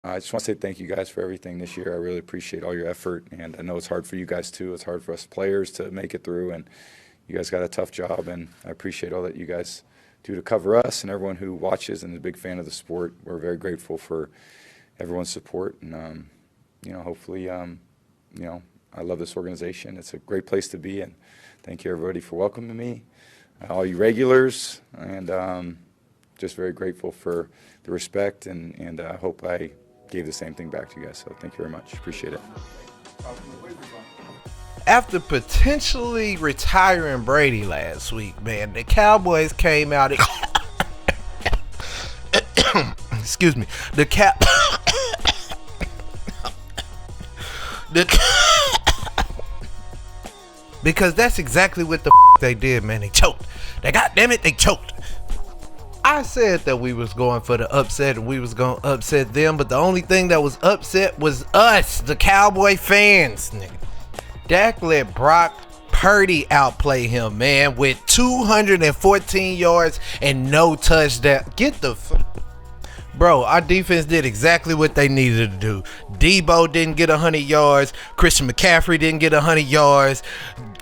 I just want to say thank you guys for everything this year. I really appreciate all your effort, and I know it's hard for you guys too. It's hard for us players to make it through, and you guys got a tough job, and I appreciate all that you guys do to cover us and everyone who watches and is a big fan of the sport. We're very grateful for everyone's support, and hopefully, I love this organization. It's a great place to be, and thank you everybody for welcoming me, all you regulars, and just very grateful for the respect, and I hope I gave the same thing back to you guys. So thank you very much. Appreciate it. After potentially retiring Brady last week, man, the Cowboys came out. Excuse me. Because that's exactly what the they did, man. They choked. They choked. I said that we was going for the upset and we was going to upset them, but the only thing that was upset was us, the Cowboy fans, nigga. Dak let Brock Purdy outplay him, man, with 214 yards and no touchdown. Get the Bro, our defense did exactly what they needed to do. Debo didn't get 100 yards. Christian McCaffrey didn't get 100 yards.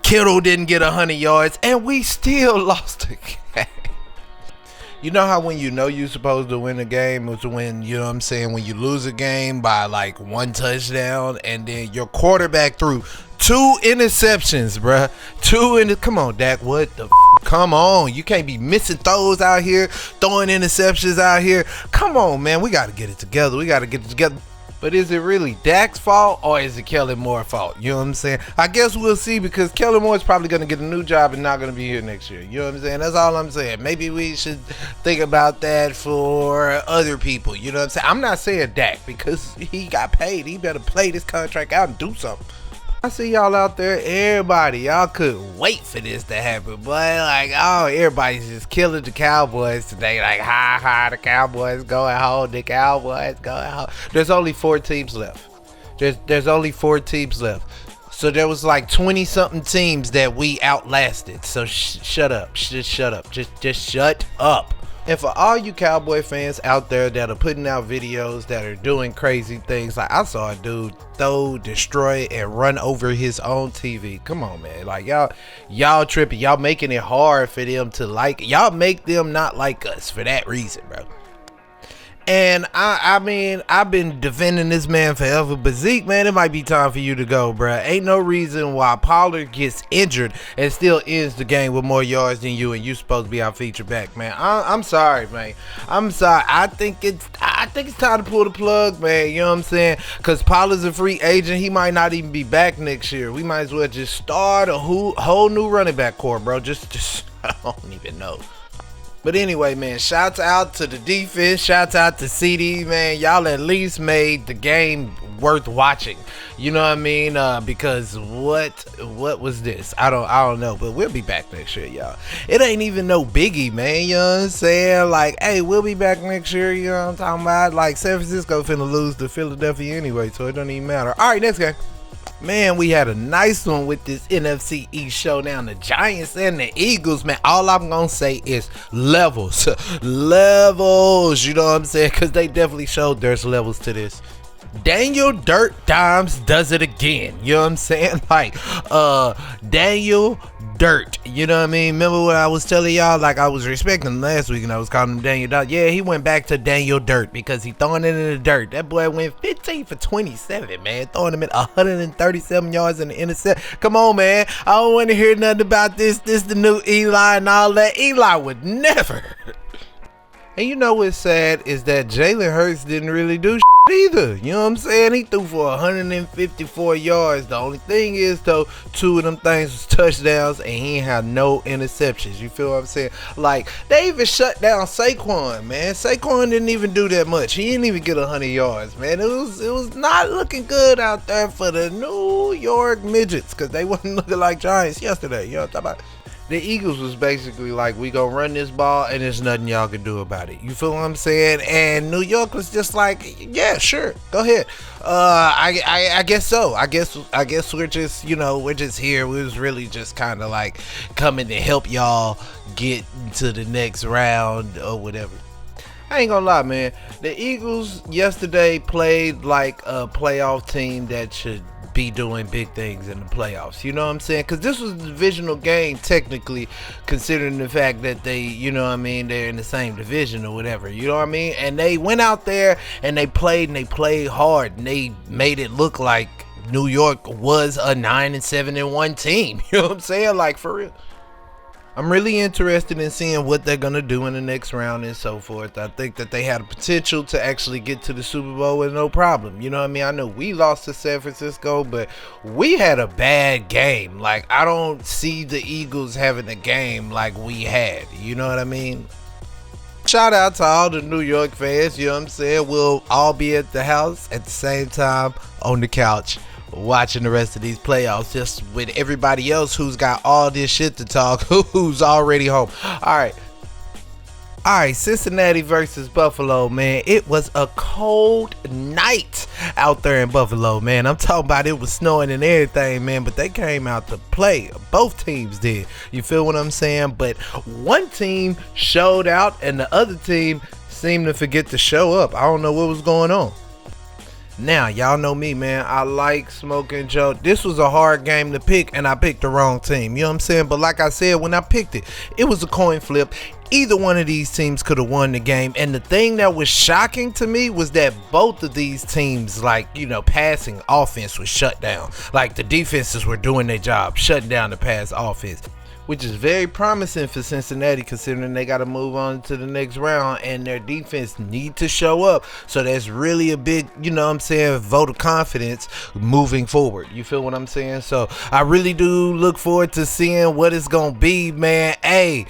Kittle didn't get 100 yards. And we still lost the game. You know how when you know you're supposed to win a game is when, you know what I'm saying, when you lose a game by like one touchdown and then your quarterback threw 2 interceptions, bruh. Come on, Dak, what the come on. You can't be missing throws out here, throwing interceptions out here. Come on, man, we got to get it together. But is it really Dak's fault or is it Kellen Moore's fault? You know what I'm saying? I guess we'll see, because Kellen Moore's probably going to get a new job and not going to be here next year. You know what I'm saying? That's all I'm saying. Maybe we should think about that for other people. You know what I'm saying? I'm not saying Dak, because he got paid. He better play this contract out and do something. I see y'all out there, everybody, y'all couldn't wait for this to happen, but everybody's just killing the Cowboys today. Like, the Cowboys going home, the Cowboys going home. There's only 4 teams left. There's only 4 teams left. So there was like 20 something teams that we outlasted. So shut up. Just shut up. Just shut up. And for all you Cowboy fans out there that are putting out videos that are doing crazy things, like I saw a dude throw, destroy, and run over his own TV. Come on, man. Like y'all tripping. Y'all making it hard for them to like. Y'all make them not like us for that reason, bro. And I mean, I've been defending this man forever, but Zeke, man, it might be time for you to go, bruh. Ain't no reason why Pollard gets injured and still ends the game with more yards than you, and you supposed to be our feature back, man. I'm sorry, man. I'm sorry. I think it's time to pull the plug, man. You know what I'm saying? Because Pollard's a free agent. He might not even be back next year. We might as well just start a whole new running back core, bro. Just I don't even know. But anyway, man, shouts out to the defense. Shouts out to CD, man. Y'all at least made the game worth watching. You know what I mean? Because what was this? I don't know. But we'll be back next year, y'all. It ain't even no biggie, man. You know what I'm saying? Like, hey, we'll be back next year. You know what I'm talking about? Like, San Francisco finna lose to Philadelphia anyway, so it don't even matter. All right, next game. Man, we had a nice one with this NFC East showdown. The Giants and the Eagles, man. All I'm going to say is levels. Levels, you know what I'm saying? Because they definitely showed there's levels to this. Daniel Dirt Dimes does it again. You know what I'm saying? Like, Daniel Dirt. You know what I mean? Remember what I was telling y'all? Like, I was respecting him last week and I was calling him Daniel Dirt. Yeah, he went back to Daniel Dirt because he throwing it in the dirt. That boy went 15 for 27, man. Throwing him at 137 yards in the intercept. Come on, man. I don't want to hear nothing about this. This the new Eli and all that. Eli would never. And you know what's sad is that Jalen Hurts didn't really do either. You know what I'm saying? He threw for 154 yards. The only thing is, though, 2 of them things was touchdowns and he ain't had no interceptions. You feel what I'm saying? Like, they even shut down Saquon, man. Saquon didn't even do that much. He didn't even get 100 yards, man. It was not looking good out there for the New York Midgets, because they wasn't looking like Giants yesterday. You know what I'm talking about? The Eagles was basically like, we gonna run this ball and there's nothing y'all can do about it. You feel what I'm saying? And New York was just like, yeah, sure, go ahead. I guess so. I guess we're just, we're just here. We was really just kind of like coming to help y'all get to the next round or whatever. I ain't gonna lie, man. The Eagles yesterday played like a playoff team that should be doing big things in the playoffs. You know what I'm saying? Because this was a divisional game, technically, considering the fact that they, you know what I mean, they're in the same division or whatever. You know what I mean? And they went out there and they played hard, and they made it look like New York was a 9-7-1 team. You know what I'm saying? Like, for real. I'm really interested in seeing what they're going to do in the next round and so forth. I think that they had a potential to actually get to the Super Bowl with no problem. You know what I mean? I know we lost to San Francisco, but we had a bad game. Like, I don't see the Eagles having a game like we had. You know what I mean? Shout out to all the New York fans. You know what I'm saying? We'll all be at the house at the same time on the couch, watching the rest of these playoffs, just with everybody else who's got all this shit to talk, who's already home. All right, Cincinnati versus Buffalo, man. It was a cold night out there in Buffalo, man. I'm talking about it was snowing and everything, man, but they came out to play. Both teams did. You feel what I'm saying? But one team showed out and the other team seemed to forget to show up. I don't know what was going on. Now, y'all know me, man. I like Smoking Joe. This was a hard game to pick, and I picked the wrong team. You know what I'm saying? But like I said, when I picked it, it was a coin flip. Either one of these teams could have won the game. And the thing that was shocking to me was that both of these teams, like, you know, passing offense was shut down. Like, the defenses were doing their job, shutting down the pass offense, which is very promising for Cincinnati, considering they got to move on to the next round and their defense need to show up. So that's really a big, you know what I'm saying, vote of confidence moving forward. You feel what I'm saying? So I really do look forward to seeing what it's going to be, man. Hey,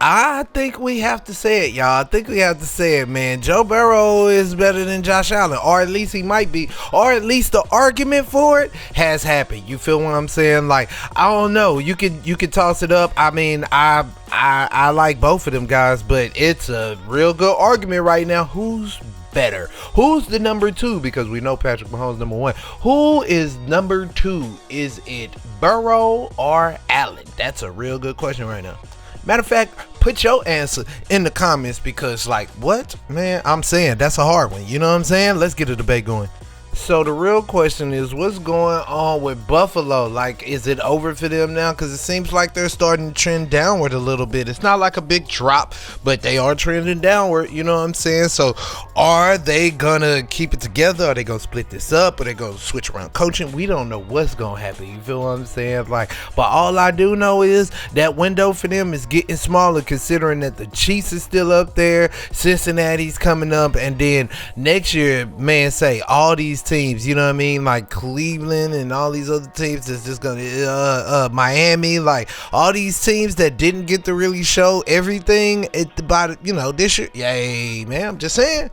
I think we have to say it, y'all. I think we have to say it, man. Joe Burrow is better than Josh Allen, or at least he might be, or at least the argument for it has happened. You feel what I'm saying? Like, I don't know. You could toss it up. I mean, I like both of them guys, but it's a real good argument right now. Who's better? Who's the number two? Because we know Patrick Mahomes number one. Who is number two? Is it Burrow or Allen? That's a real good question right now. Matter of fact, put your answer in the comments, because, like, what? Man, I'm saying that's a hard one. You know what I'm saying? Let's get a debate going. So the real question is, what's going on with Buffalo? Like, is it over for them now? Because it seems like they're starting to trend downward a little bit. It's not like a big drop, but they are trending downward. You know what I'm saying? So are they going to keep it together? Are they going to split this up? Are they going to switch around coaching? We don't know what's going to happen. You feel what I'm saying? Like, but all I do know is that window for them is getting smaller, considering that the Chiefs is still up there. Cincinnati's coming up. And then next year, man, say all these teams, you know what I mean, like Cleveland and all these other teams that's just gonna Miami, like all these teams that didn't get to really show everything about, you know, this year. Yay, man, I'm just saying.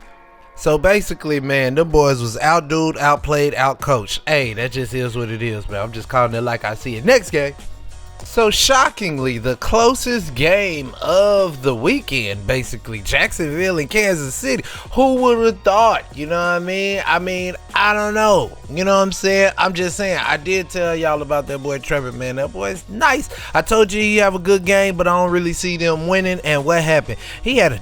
So basically, man, them boys was outdued, outplayed, outcoached. Hey, that just is what it is, man. I'm just calling it like I see it. Next game. So shockingly, the closest game of the weekend, basically, Jacksonville and Kansas City. Who would have thought? You know what I mean? I don't know. You know what I'm saying? I'm just saying. I did tell y'all about that boy Trevor, man. That boy's nice. I told you he have a good game, but I don't really see them winning. And what happened? He had a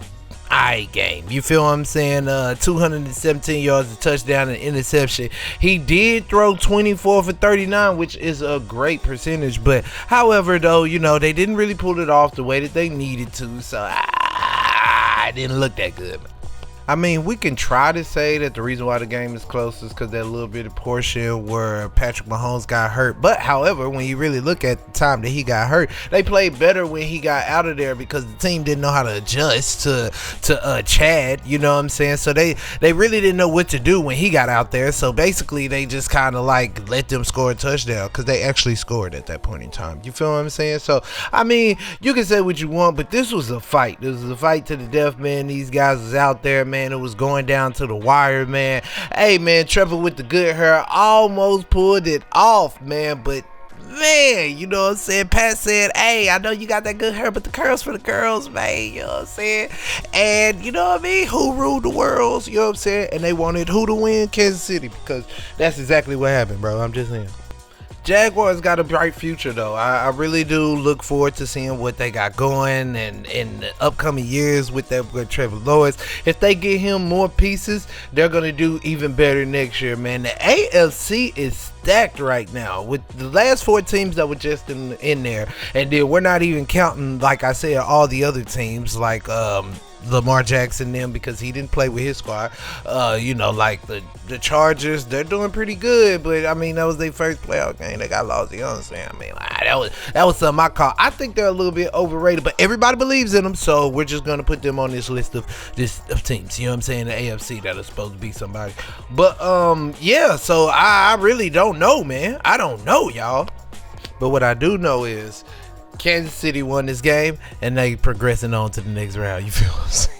game. You feel what I'm saying? 217 yards, a touchdown, and interception. He did throw 24 for 39, which is a great percentage. But however, though, you know, they didn't really pull it off the way that they needed to. So I didn't look that good, man. I mean, we can try to say that the reason why the game is close is because that little bit of portion where Patrick Mahomes got hurt. But, however, when you really look at the time that he got hurt, they played better when he got out of there because the team didn't know how to adjust to Chad. You know what I'm saying? So they really didn't know what to do when he got out there. So, basically, they just kind of, like, let them score a touchdown because they actually scored at that point in time. You feel what I'm saying? So, I mean, you can say what you want, but this was a fight. This was a fight to the death, man. These guys was out there, man. It was going down to the wire, man. Hey, man, Trevor with the good hair almost pulled it off, man. But, man, you know what I'm saying? Pat said, hey, I know you got that good hair, but the curls for the girls, man. You know what I'm saying? And, you know what I mean? Who ruled the world? You know what I'm saying? And they wanted who to win? Kansas City, because that's exactly what happened, bro. I'm just saying. Jaguars got a bright future, though. I really do look forward to seeing what they got going and in the upcoming years with Trevor Lawrence. If they get him more pieces, they're going to do even better next year, man. The AFC is stacked right now with the last 4 teams that were just in there. And then we're not even counting, like I said, all the other teams like Lamar Jackson them, because he didn't play with his squad. Like the Chargers, they're doing pretty good, but I mean that was their first playoff game. They got lost. You understand? I mean, that was something I call. I think they're a little bit overrated, but everybody believes in them, so we're just gonna put them on this list of teams. You know what I'm saying? The AFC that are supposed to be somebody. But yeah. So I really don't know, man. I don't know, y'all. But what I do know is Kansas City won this game, and they progressing on to the next round. You feel what I'm saying?